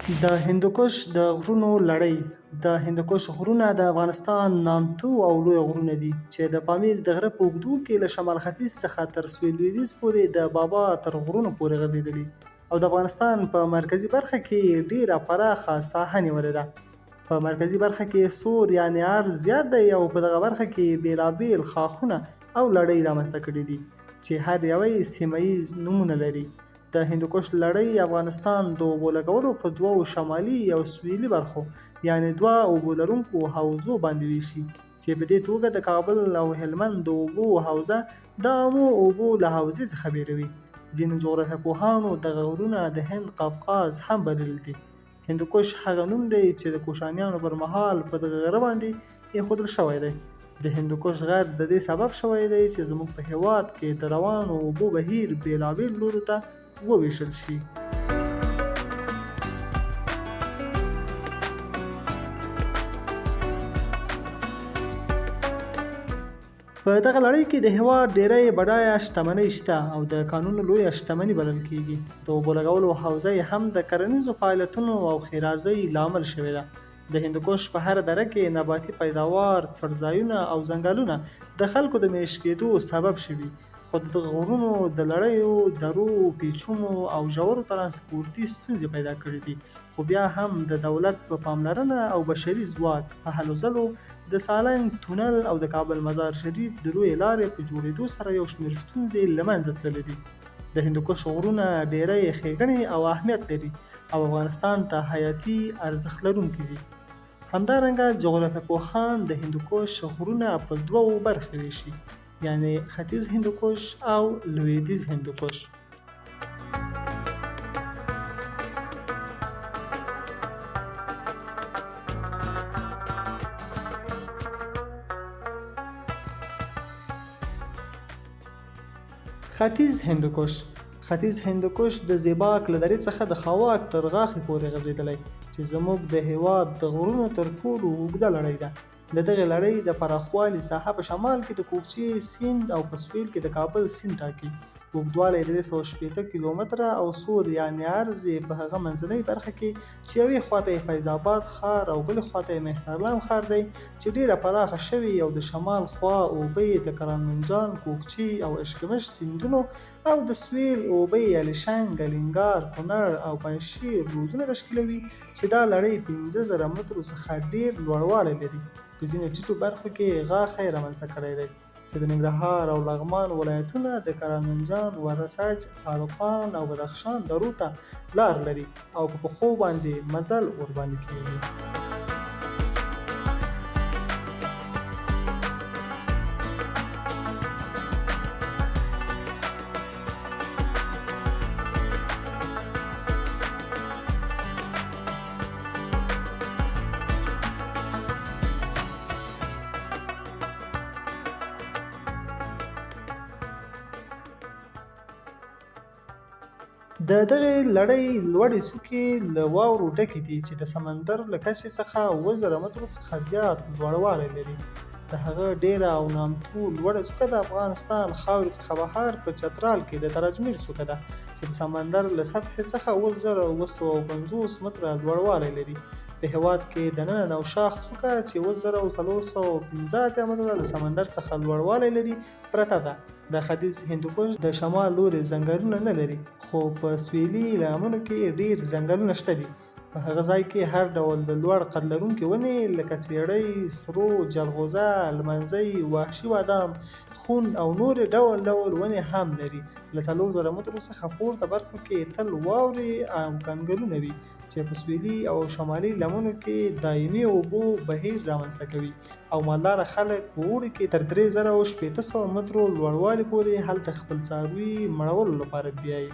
د هندوکش د غرونو لړۍ د هندوکش غرونه د افغانستان نامتو او لوی غرونه دي چې د پامیر د غره په اوږدو کې له شمال ختیځ څخه تر سویل لویدیځ پورې د بابا تر غرونو پورې غځېدلي او د افغانستان په مرکزي برخه کې ډیره پراخه ساحه نیولې ده. په مرکزي برخه کې سور یعنې عرض زیات دی او په دغه برخه کې بیلابیل ښاخونه او لړۍ رامنځته کړي دي چې هر یوه یې سیمه ییز نومونه لري. د هندوکش لړۍ افغانستان د اوبو لګولو په دوو شمالي او سویلي برخو یعنې دوه اوبو لرونکو حوزو باندې ویشي چې په دې توګه د کابل او هلمند د اوبو حوزه د عامو اوبو له حوزې څخه بیروي. ځینو جغرافیه‌پوهانو دغه غرونه د هند قفقاز هم بللي دي. هندوکش هغه نوم دی چې د کوشانیانو پر مهال په دغه غره باندې ایښودل شوی دی. د هندوکش غر د دې سبب شوی دی چې زموږ په هېواد کې د روانو اوبو بهیر بېلابېل لورو ته وویشل شي. په دغه لړۍ کې د هېواد ډیری بډایه شتمنۍ شته او د کانونو لویه شتمني بلل کېږي. د اوبو لګولو حوزه یې هم د کرنیزو فعالیتونو او ښېرازۍ لامل شوې ده. د هندوکش په هره دره کې نباتي پیداوار، څړځایونه او ځنګلونه د خلکو د میشت کېدو سبب شوي. خو د دغه غرونو د لړیو، درو، پیچونو او ژورو ترانسپورتي ستونزې پیدا کړي دي. خو بیا هم د دولت په پاملرنه او بشري ځواک په هلو ځلو د سالنګ تونل او د کابل مزار شریف د لویې لارې په جوړېدو سره یو شمېر ستونزې له منځه تللې دي. د هندوکش غرونه ډیری ښېګڼې او اهمیت لري او افغانستان ته حیاتي ارزښت لرونکي دي. همدارنګه جغرافیه‌پوهان د هندوکش غرونه په دوو برخې ویشي، یعنی ختیځ هندوکش او لویدیځ هندوکش. ختیځ هندوکش د زیباک له درې څخه د خواک تر غاښې پورې غځېدلی چې زموږ د هېواد د غرونو تر ټولو اوږده لړۍ ده. د دغې لړۍ د پراخوالي ساحه په شمال کې د کوکچې سیند او په سویل کې د کابل سیند ټاکي. اوږدوالی 360 کیلومتره او سور یعنې عرض یې په هغه منځنۍ برخه کې چې یوې خواته یې فیض آباد ښار او بلې خواته یې مهترلام ښار دی چې ډیره پراخه شوې او د شمال خوا اوبه یې د کرامنجان، کوکچې او اشکمش سیندونو او د سویل اوبه یې الیشنګ، الینګار، کونړ او پنجشیر رودونه تشکیلوي چې دا لړۍ 15,000 مترو څخه ډیر لوړوالی لري. په ځینو ټیټو برخو کې غاښی رامنځته کړی دی چې د ننګرهار او لغمان ولایتونه د کرامنجان، ورسج، تالقان او بدخشان درو ته لار لري او په پښو باندې مزل ورباندې کېږي. د دغې لړۍ لوړې څوکې له واورو ډکې دي چې د سمندر له کچې څخه 7,000 مترو څخه زیات لوړوالی لري. د هغه ډیره او نامتو لوړه څوکه د افغانستان خاورې څخه بهر په چترال کې د تراجمیر څوکه ده چې د سمندر له سطحې څخه 7,250 متره لوړوالی لري. په هېواد کې دننه نوشاخ څوکه چې 7,415 متره له سمندر څخه لوړوالی لري پرته ده. د ختیځ هندوکش د شمال لوري ځنګلونه نه لري خو په سویلي لامونو کې ډیر ځنګلونه شته دي. په هغه ځای کې هر ډول د لوړ قد لرونکي ونې لکه څېړۍ، سرو، جلغوزه، لمنځی، وحشي بادام، خون او نورې ډول ډول ونې هم لري. له 4,000 مترو څخه پورته برخو کې تل واورې او کنګلونه وي چې په سویلي او شمالي لمنو کې دایمي اوبو بهیر رامنځته کوي او مالداره خلک په اوړي کې تر 3,600 مترو لوړوالي پورې هلته خپل څاروي مړولو لپاره بیایي.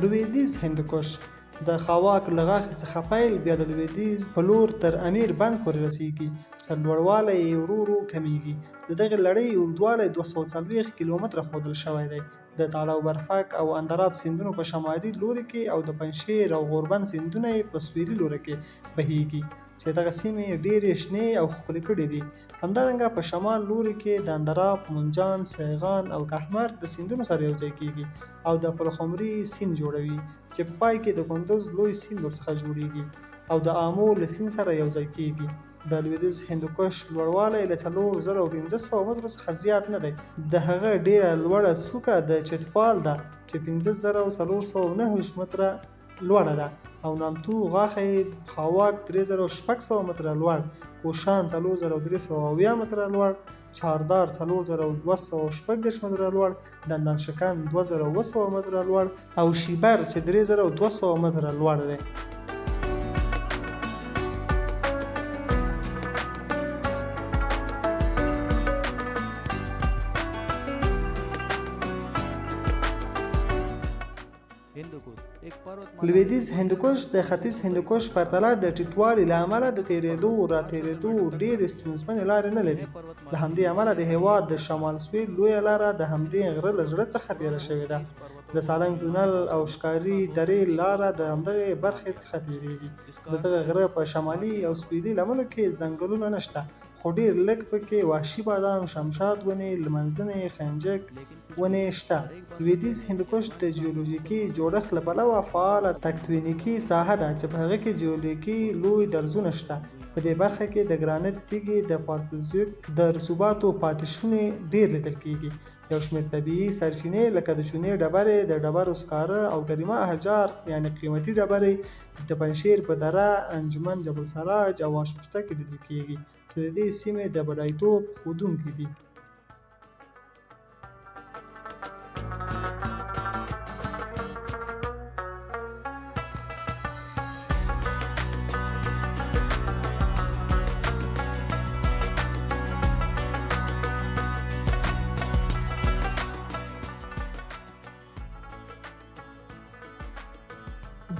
لویدیځ هندوکش د خاواک له غاښې څخه پیل بیا د لویدیځ په لور تر امیر بند پورې رسیږي چې لوړوالی یې ورو ورو کمیږي. د دغې لړۍ اوږدوالی 240 کیلومتره ښودل شوی دی. د تاله او برفک او اندراب سیندونو په شمالي لوري کې او د پنجشیر او غوربند سیندونه یې په سویلي لوري کې بهیږي چې دغه سیمې ډېرې شنې او ښکلې کړي دي. همدارنګه په شمال لوري کې د اندراب، منجان، سیغان او کهمر د سیندونو سره یوځای کیږي او د پلخمري سیند جوړوي چې په پای کې د کندوز لوی سیند ورڅخه جوړیږي او د آمو له سیند سره یوځای کیږي. د لویدیځ هندوکش لوړوالی له 4500 مترو څخه زیات نه دی. د هغه ډیره لوړه څوکه د چتپال ده چې 15409 متره لوړه ده او نامتو غاښی خاواک 3600 متره لوړ، کوشان 4370 متره لوړ، چاردار 4240 متره لوړ، دندان شکن 2200 متره لوړ او شیبر چې 3200 متره لوړ دی. لویدیځ هندوکش د ختیځ هندوکش په پرتله د ټیټوالي له امله د تېرېدو راتېرېدو ډېرې ستونزمنې لارې نه لري. له همدې امله د هېواد د شمال سویل لویه لاره د همدې غره له زړه څخه تېره شوې ده. د سالنګ تونل او ښکاري درې لاره د همدغې برخې څخه تېرېږي. د دغه غره په شمالي او سویلي لمنو کې ځنګلونه نشته خو ډېر لږ پکې وحشي بادام، شمشاد ونې، لمنځنۍ خنجک ونې شته. لویدیځ هندوکش د جیولوژیکي جوړښت له پلوه فعاله تکتونیکي ساحه ده چې په هغه کې جیولوژیکي لوی درزونه شته. په دې برخه کې د ګرانیت تیږې د پالپوزیک د رسوباتو پاتې شونې ډېر لیدل کېږي. یو شمېر طبیعي سرچینې لکه د چونې ډبرې، د ډبرو سکاره او کریمه احجار یعنې قیمتي ډبرې د پنجشیر په دره، انجمن جبل سراج او واشوشته کې لیدل کېږي چې د دې سیمې د بډایتوب ښودونکي دي.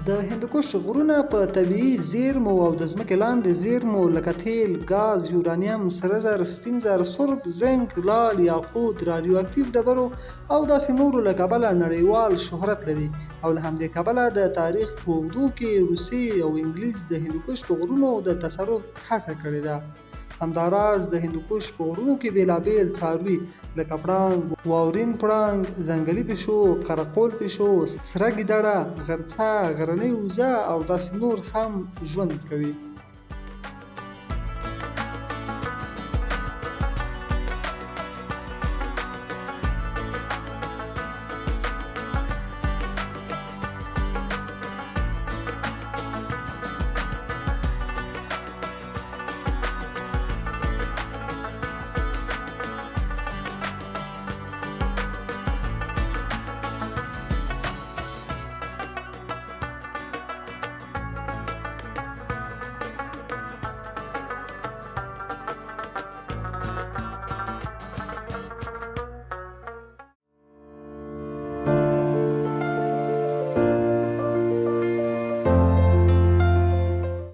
د هندوکش غرونه په طبیعي زیرمو او د ځمکې لاندې زیرمو لکه تیل، ګاز، یورانیم، سره زر، سپین زر، سرب، زنک، لال، یاقوت، رادیو اکتیف ډبرو او داسې نورو له کبله نړیوال شهرت لري او له همدې کبله د تاریخ په اوږدو کې روسي او انګلیس د هندوکش په غرونو د تصرف هڅه کړې ده. همداراز د هندوکش په غرونو کې بیلابیل څاروي لکه پړانګ، واورین پړانګ، ځنګلي پیشو، قرقول پیشو، سره ګیدړه، غرڅه، غرنۍ وزه او داسې نور هم ژوند کوي.